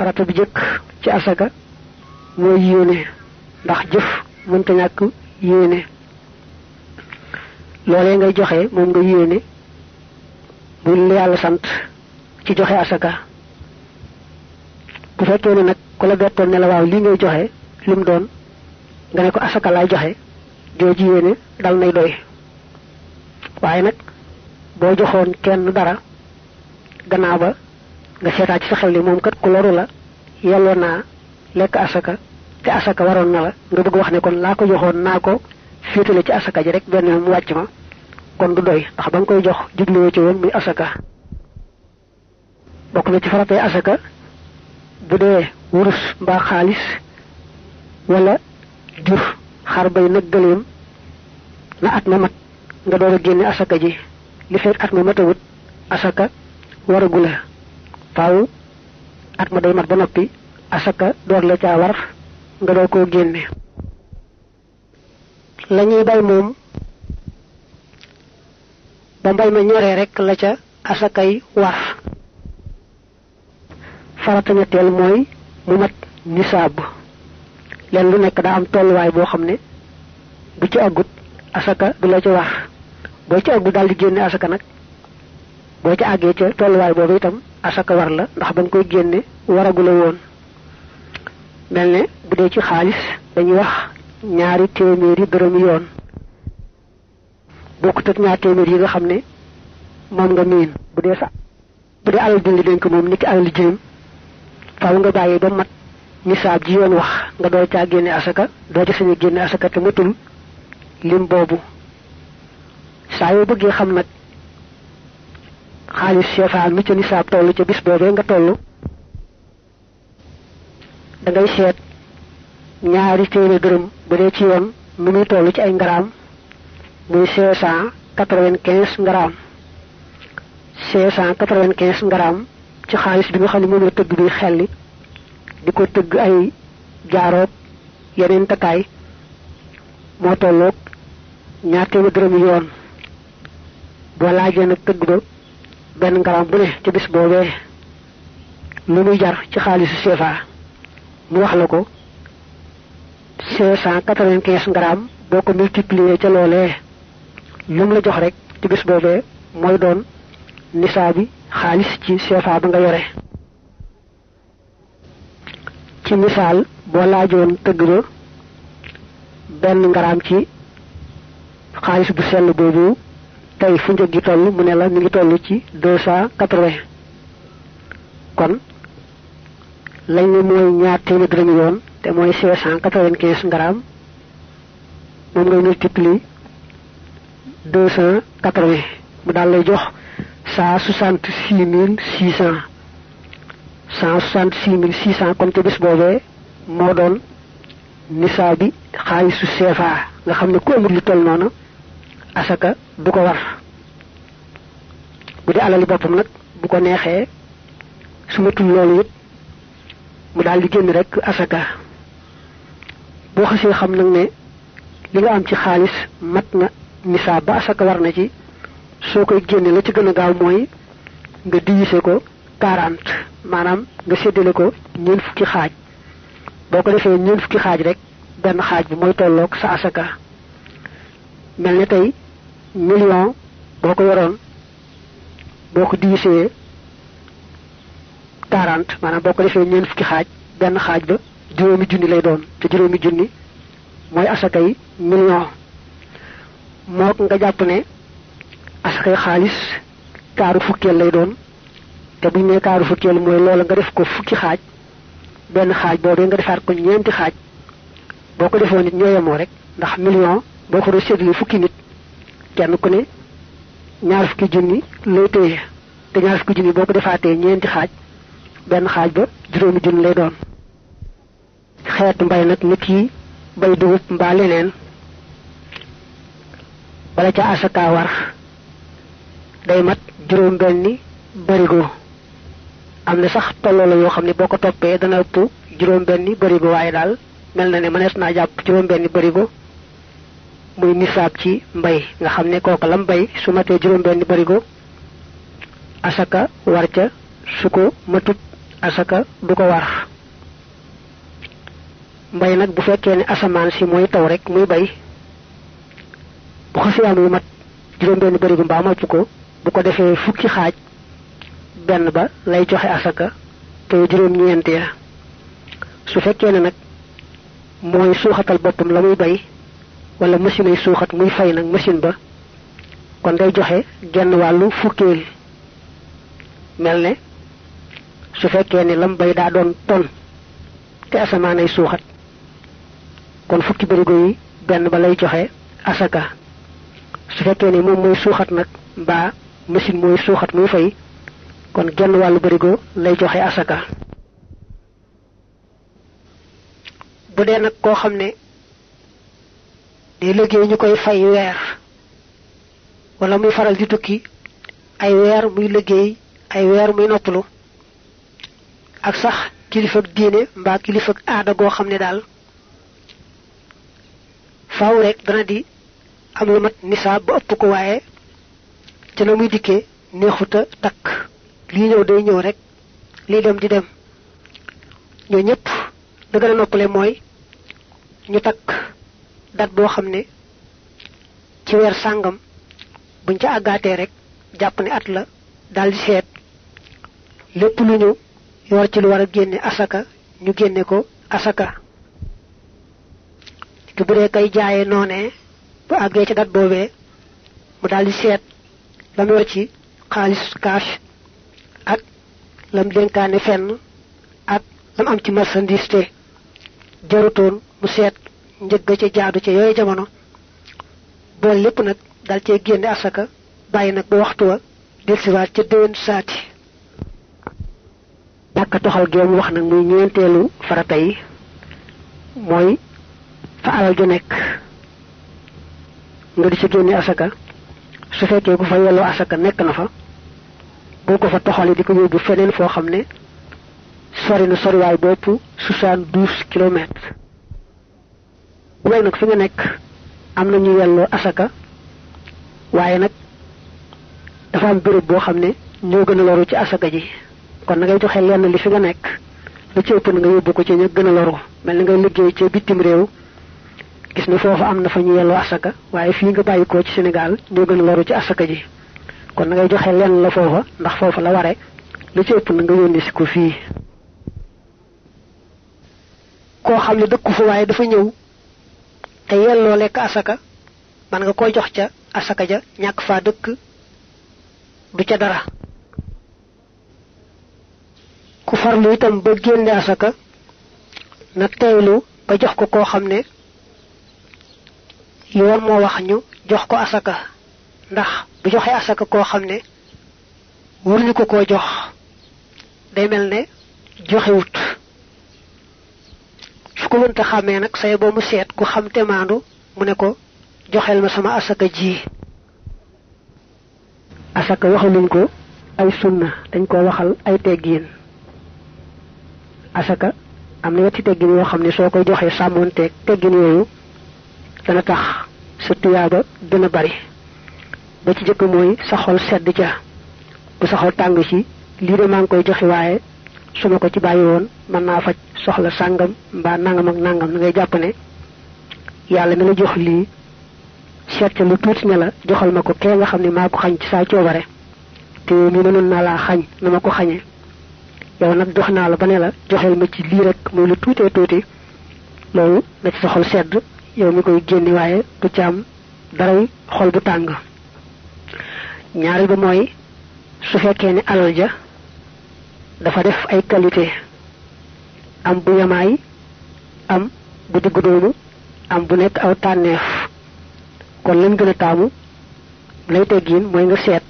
farata bi jëkk ci asaka mooy yéene ndax jëf mënta ñàkk yéene loolee ngay joxe moom nga yéene bu la yàlla sant ci joxe asaka bu fekkee ne nag ku la bettoon ne la waaw lii ngay joxe lim doon nga ne ko asaka laay joxe jooju yéene dal nay doy waaye nag boo joxoon kenn dara gannaaw ba nga seetaat ci sa xel ni moom kat ku loru la yelloo naa lekk asaka te asaka waroon na la nga bëgg wax ne kon laa ko joxoon naa ko féetale ci asaka ji rek benn yoon mu wàcc ma kon du doy ndax ba nga koy jox jubluwoo ci woon muy asaka bokk na ci faratay asaka bu dee wurus mbaa xaalis wala jur xar bay nag gëleem na at ma mat nga door a génne asaka ji li fekk at ma matawut asaka waragu la faaw at ma day mat ba noppi asaka door la caa war nga door koo génne la ñuy bay moom ba mbay ma ñoree rek la ca asakay war farata ñetteel mooy mu mat nisaab leen lu nekk daa am tolluwaay boo xam ne bu ci àggut asaka du la ca war boo ci àggut daal di génne asaka nag boo ci àggee ca tolluwaay boobu itam asaka war la ndax ba nga koy génne waragu la woon mel ne bu dee ci xaalis dañuy wax ñaari téeméeri dërëmi yoon bokkut ak ñaar téeméer yi nga xam ne moom nga miin bu dee alal dindi dénk moom niki alal jirim faaw nga bàyyi ba mat nisaab ji yoon wax nga doo caa génne asaka doo ci sañu génne asaka te matul lim boobu saa yoo bëggee xam nag xaalis CFA mi ca nisaab toll ca bis boobee nga toll da ngay seet ñaari téeméer dërëm bu dee ci yoon nu muy toll ci ay ngaraam muy 595 ngaraam 595 ngaraam ci xaalis bi nga xam ne moom la tëgg bi xelli di ko tëgg ay jaaroob yeneen takkaay moo tolloog ñaar téeméer dërëm yoon boo laajee nag tëgg ba benn ngaraam bu ne ci bis boobee lu muy jar ci xaalisu CFA mu wax la ko 595 ngaraam boo ko multiplier ca loolee lu mu la jox rek ci bis boobee mooy doon nisaabi xaalis ci CFA ba nga yore ci misaal boo laajoon tëgg ba benn ngaraam ci xaalis bu sell boobu tey fu njëg gi toll mu ne la mi ngi toll ci 280 kon lañ ne mooy ñaar téeméer dërëmi yoon te mooy 595 ngaraam moom ngay multiplier 280 mu daal lay jox 166600 166600 kon ca bis boobee moo doon nisaabi xaalisu CFA nga xam ne ku amul lu toll noonu asaka du ko war bu dee alali boppam nag bu ko neexee su matul loolu it mu daal di génn rek asaka boo xasee xam nag ne li nga am ci xaalis mat na nisaab ba asaka war na ci soo koy génne la ci gën a gaaw mooy nga diviser ko 40 maanaam nga séddale ko ñeent fukki xaaj boo ko defee ñeent fukki xaaj rek benn xaaj bi mooy tolloog sa asaka mel ne tey million boo ko yoroon boo ko diviser 40 maanaam boo ko defee ñeent fukki xaaj benn xaaj ba juróomi junni lay doon te juróomi junni mooy asakay million moo nga jàpp ne asakay xaalis kaaru fukkeel lay doon te buñ ne kaaru fukkeel mooy loola nga def ko fukki xaaj benn xaaj boobee nga defaat ko ñeenti xaaj boo ko defoon nit ñoo yemoo rek ndax million boo ko doon séddale fukki nit kenn ku ne ñaar fukki junni lay téye te ñaar fukki junni boo ko defaatee ñeenti xaaj benn xaaj ba juróomi junni lay doon xeetu mbay nag nit yi bay dugub mbaa leneen bala ca asaka war day mat juróom benni barigo am na sax tolloo la yoo xam ne boo ko toppee dana ëpp juróom benni barigo waaye daal mel na ne mënees naa jàpp juróom benni barigo muy nisaab ci mbay nga xam ne kooka lam bay su matee juróom benni barigo asaka war ca su ko matut asaka du ko war. mbay nag bu fekkee ne asamaan si mooy taw rek muy bay bu xasee am yu mat juróom-benn barigu mbaa mopp ko bu ko defee fukki xaaj benn ba lay joxe asaka te juróom-ñeent ya su fekkee ne nag mooy suuxatal boppam la muy bay wala machine ay suuxat muy fay nag machine ba kon day joxe genn wàllu fukkeel mel ne su fekkee ne lam bay daa doon ton te asamaan ay suuxat kon fukki barigo yi benn ba lay joxe asaka su fekkee ne moom mooy suuxat nag mbaa machine mooy suuxat muy fay kon genn wàllu barigo lay joxe asaka. bu dee nag koo xam ne day liggéey ñu koy fay weer wala muy faral di tukki ay weer muy liggéey ay weer muy noppalu ak sax kilifa diine mbaa kilifa aada goo xam ne daal faaw rek dana di am lu mat nisaab ba ëpp ko waaye ca na muy dikkee neexuta takk lii ñëw day ñëw rek lii dem di dem ñoo ñëpp da gën a noppale mooy ñu takk dat boo xam ne ci weer sàngam buñ ca àggaatee rek jàpp ne at la daldi seet lépp lu ñu yor ci lu war a génne asaka ñu génne ko asaka ki bu dee kay jaayee noonee bu àggee ci dat boobee mu daldi seet lam yor ci xaalis cash ak lam dénkaane fenn ak lam am ci marchandise te jarutoon mu seet njëgg ca jaadu ca yooyu jamono bool lépp nag dal cee génne asaka bàyyi nag ba waxtu wa delsiwaat ca déwén saati. dàkka toxal géemu wax nag muy ñeenteelu farata yi mooy fa alal ju nekk nga di ci génne asaka su fekkee ku fa yelloo asaka nekk na fa boo ko fa toxali di ko yóbbu feneen foo xam ne sori na soriwaay bopp 72 kilomètres bu may nag fi nga nekk am na ñu yelloo asaka waaye nag dafa am béréb boo xam ne ñoo gën a loru ci asaka ji kon na ngay joxe lenn li fi nga nekk la ci ëpp na nga yóbbu ko ci ña gën a loru mel ni ngay liggéey ci bitim réew gis ne foofu am na fa ñu yelloo asaka waaye fii nga bàyyi ko ci Sénégal ñoo gën a loru ci asaka ji kon na ngay joxe lenn la foofa ndax foofa la ware la ci ëpp na nga yónni si ko fii. koo xam ne dëkku fa waaye dafa ñëw te yelloo lekk asaka man nga koy jox ca asaka ja ñàkk faa dëkk du ca dara. ku farlu itam ba génne asaka na teewlu ba jox ko koo xam ne yoon moo wax ñu jox ko asaka ndax bu joxee asaka koo xam ne waruñu ko koo jox day mel ne joxewut. su ko mënta xàmmee nag say boo mu seet ku xam te maandu mu ne ko joxeel ma sama asaka ji. asaka waxaluñ ko ay sunna dañ ko waxal ay teggiin. asaka am na yetti teggin yoo xam ne soo koy joxee sàmmoonteeg teggin yooyu dana tax sa tuyaaba gën a bari ba ci jëkk mooy sa xol sedd ca bu sa xol tàng ci lii de maa ngi koy joxe waaye su ma ko ci bàyyi woon mën naa faj soxla sàngam mbaa nangam ak nangam na ngay jàpp ne yàlla na la jox lii seet ca lu tuuti ne la joxal ma ko kee nga xam ne maa ko xañ ci saa coobare te mi mënoon naa laa xañ na ma ko xañee yow nag jox naa la ba ne la joxeel ma ci lii rek muy lu tuutee tuuti loolu na ci sa xol sedd yow mi koy génne waaye du ci am daray xol bu tàng. ñaareel ba mooy su fekkee ne alal ja dafa def ay qualité am bu yamaay am bu diggu doomu am bu nekk aw tànneef kon lañ gën a taamu lay teggiin mooy nga seet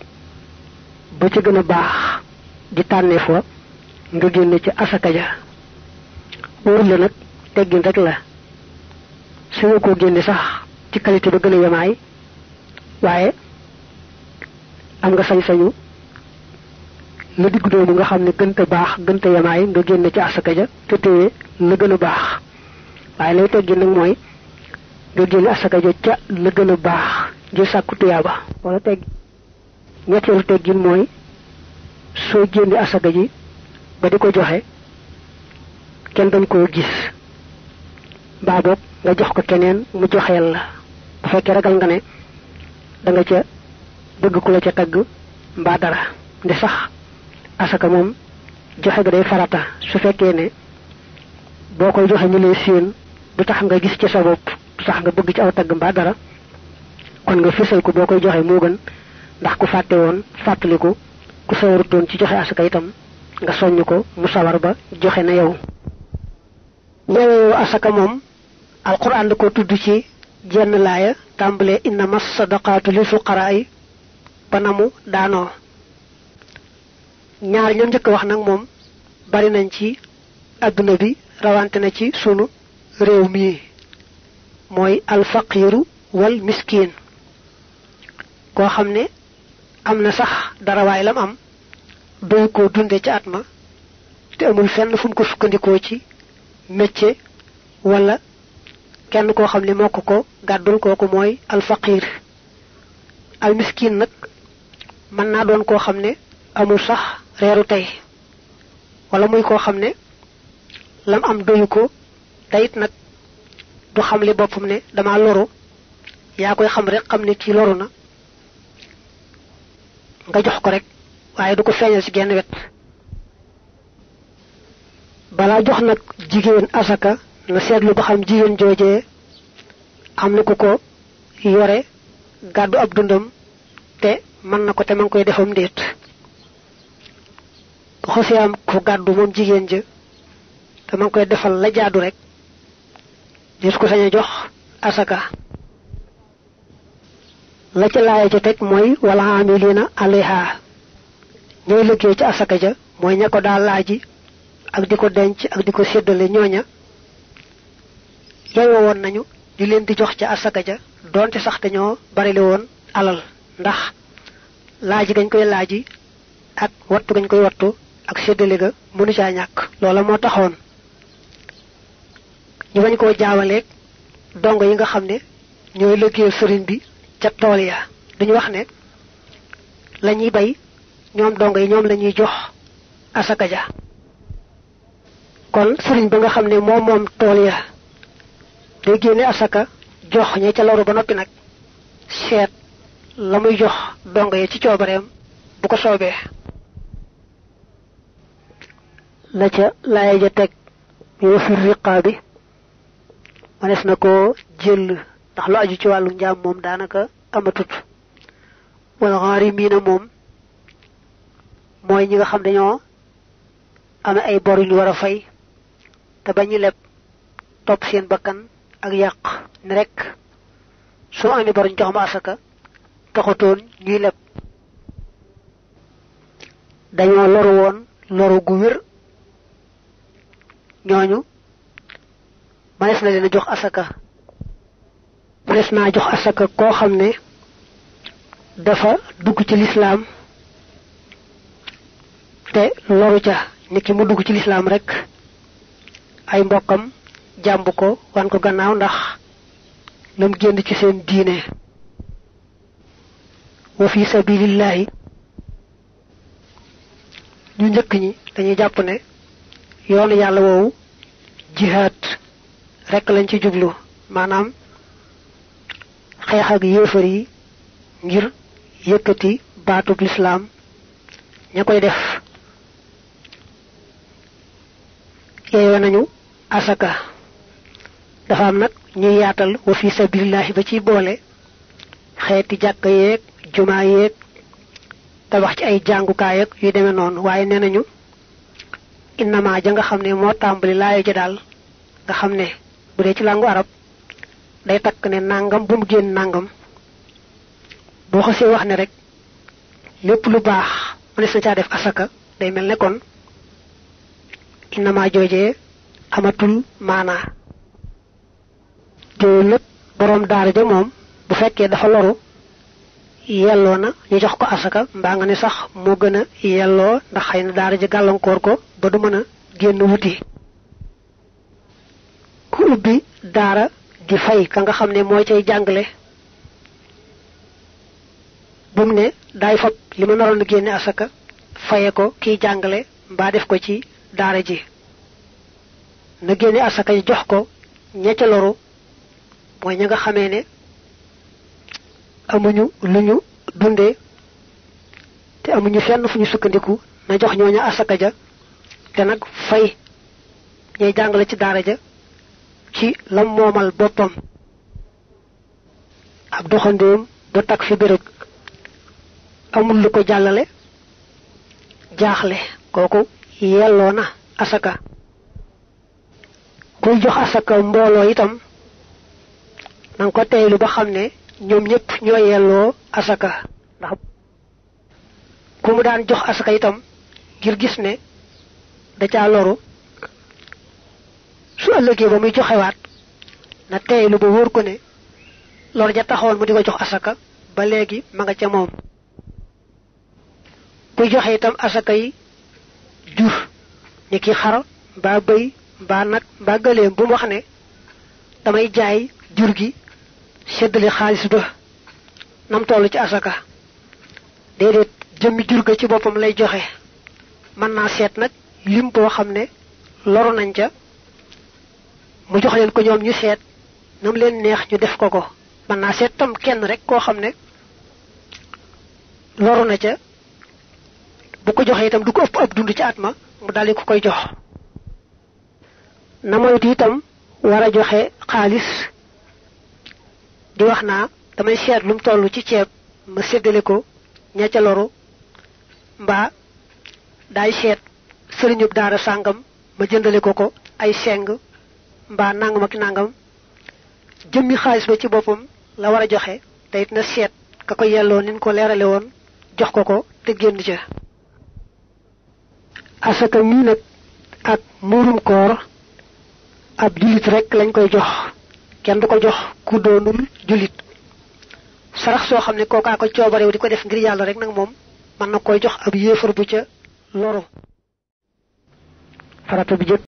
ba ca gën a baax di tànneef wa nga génne ci asaka ja wóorul la nag teggin rek la su nga koo génne sax ci qualité ba gën a yamaay waaye am nga sañ-sañu la diggu doomu nga xam ne gënta baax gënta yamaay nga génne ci asaka ja te téye la gën a baax waaye lay teggin nag mooy nga génne asaka ja ca la gën a baax ngir sàkku tuyaaba wala tegg ñetteelu teggin mooy soo génne asaka ji ba di ko joxe kenn dañ koo gis mbaa boog nga jox ko keneen mu joxeel la bu fekkee ragal nga ne da nga ca bëgg ku la ca tagg mbaa dara ndi sax asaka moom joxe ga day farata su fekkee ne boo koy joxe ñu lay séen du tax nga gis ci sa bopp du tax nga bëgg ci aw tagg mbaa dara kon nga fësal ko boo koy joxe moo gën ndax ku fàtte woon fàttaliku ku sawarutoon ci joxe asaka itam nga soññ ko mu sawar ba joxe na yow yow asaka moom alquran da ko tudd ci jenn laaya tàmbalee innama sadaqaatu lil fuqaraa'i banamu daanoo ñaar ñoom njëkk wax nag moom bari nañ ci adduna bi rawante na ci sunu réew mi mooy alfaqiru wal miskin koo xam ne am na sax dara waay lam am doy koo dunde ci at ma te amul fenn fu mu ko sukkandikoo ci métier wala kenn koo xam ne moo ko gàddul kooku mooy alfaqir al miskin nag mën naa doon koo xam ne amul sax reeru tey wala muy koo xam ne lam am doyu ko teyit nag du xam li boppam ne dama loru yaa koy xam rek xam ne kii loru na nga jox ko rek waaye du ko feeñal ci genn wet balaa jox nag jigéen asaka na seetlu ba xam jigéen joojee am na ku ko yore gàddu ab dundam te mën na ko te ma ngi koy defam ndéet bu xasee am ku gàddu moom jigéen ja te ma ngi koy defal la jaadu rek gis ko sañ a jox asaka la ca laaya ca teg mooy wala amilina alayha ñooy liggéey ci asaka ja mooy ña ko daal laaji ak di ko denc ak di ko séddale ñooña yeyoo woon nañu di leen di jox ca asaka ja doonte sax dañoo bari le woon alal ndax laaji gañ koy laaji ak wattu gañ koy wattu ak séddale ga mënu caa ñàkk loola moo taxoon ñu bañ koo jaawaleeg dongo yi nga xam ne ñooy liggéeyal sëriñ bi ca tool ya duñu wax ne la ñuy bay ñoom dongo yi ñoom la ñuy jox asaka ja kon sëriñ ba nga xam ne moom tool ya day génne asaka jox ña ca loru ba noppi nag seet la muy jox dongo ya ci coobareem bu ko soobee la ca laaya ja teg yoo fi riqaa bi manes na ko jël ndax lu aju ci wàllu njaam moom daanaka amatut wala gharimiina moom mooy ñi nga xam dañoo am ay bor yu ñu war a fay te bañu leb topp seen bakkan ak yàq ni rek soo amee bor ñu jox ma asaka taxatoon ñuy leb dañoo loru woon loru gu wér ñooñu manes na leen a jox asaka manes naa jox asaka koo xam ne dafa dugg ci lislaam te loru ca nit ki mu dugg ci lislaam rek ay mbokkam jàmb ko wan ko gannaaw ndax lam génn ci seen diine wa fi sabilillahi ñu njëkk ñi dañuy jàpp ne yoonu yàlla woowu jihaad rek lañ ci jublu maanaam xeex ak yéefar yi ngir yëkkati baatub lislaam ña koy def yeeyoo nañu asaka dafa am nag ñuy yaatal wa fi sabilillahi ba ci boole xeeti jàkka yeeg jumaa yeeg tabax ci ay jàngukaay ak yu demee noonu waaye nee nañu innama ja nga xam ne moo tàmbali laayo ja daal nga xam ne bu dee ci làngu arab day takk ne nangam bu mu génn nangam boo xasee wax ne rek lépp lu baax mënees na caa def asaka day mel ne kon innama joojee amatul maanaa te lépp boroom daara ja moom bu fekkee dafa loru yelloo na ñu jox ko asaka mbaa nga ne sax moo gën a yelloo ndax xëy na daara ja gàllankoor ko ba du mën a génn wuti ku ubbi daara di fay ka nga xam ne mooy cay jàngale bu mu ne daay fab li ma naroon a génne asaka faye ko kiy jàngale mbaa def ko ci daara ji na génne asaka yi jox ko ña ca loru mooy ña nga xamee ne amuñu lu ñu dundee te amuñu fenn fu ñu sukkandiku na jox ñooña asaka ja te nag fay ñay jàngale ci daara ja ci lam moomal boppam. ab doxandéem bu tak fi bërëg amul lu ko jàllale jaaxle kooku yelloo na asaka. kuy jox asaka mbooloo itam nanga ko teylu ba xam ne ñoom ñëpp ñoo yelloo asaka ndax ku mu daan jox asaka itam ngir gis ne da caa loru su ëllëgee ba muy joxewaat na teylu ba wóor ko ne lor ja taxoon mu di ko jox asaka ba léegi ma nga ca moom. kuy joxe itam asaka yi jur ni ki xar mbaa bëy mbaa nag mbaa gëléem bu mu wax ne damay jaay jur gi séddale xaalis ba nam toll ci asaka déedéet jëmmi jur ga ci boppam lay joxe. mën naa seet nag lim boo xam ne loru nañ ca mu jox leen ko ñoom ñu seet nam leen neex ñu def ko ko. mën naa seet tam kenn rek koo xam ne loru na ca bu ko joxee itam du ko ëpp ab dund ci at ma mu daldi ko koy jox. na moytu itam war a joxe xaalis di wax naa damay seet lu mu toll ci ceeb ma séddale ko ña ca loru mbaa daay seet sëriñub daara sàngam ma jëndale ko ko ay seng mbaa nangam ak nangam. jëmmi xaalis ba ci boppam la war a joxe te it na seet ka ko yelloo nin ko leerale woon jox ko ko te génn ca. asaka mii nag ak muurum koor ab jullit rek lañ koy jox kenn du ko jox ku doonul jullit. sarax soo xam ne kookaa ko coobarew di ko def ngir yàlla rek nag moom mën na koy jox ab yéefar bu ca loru. farata bi jëkk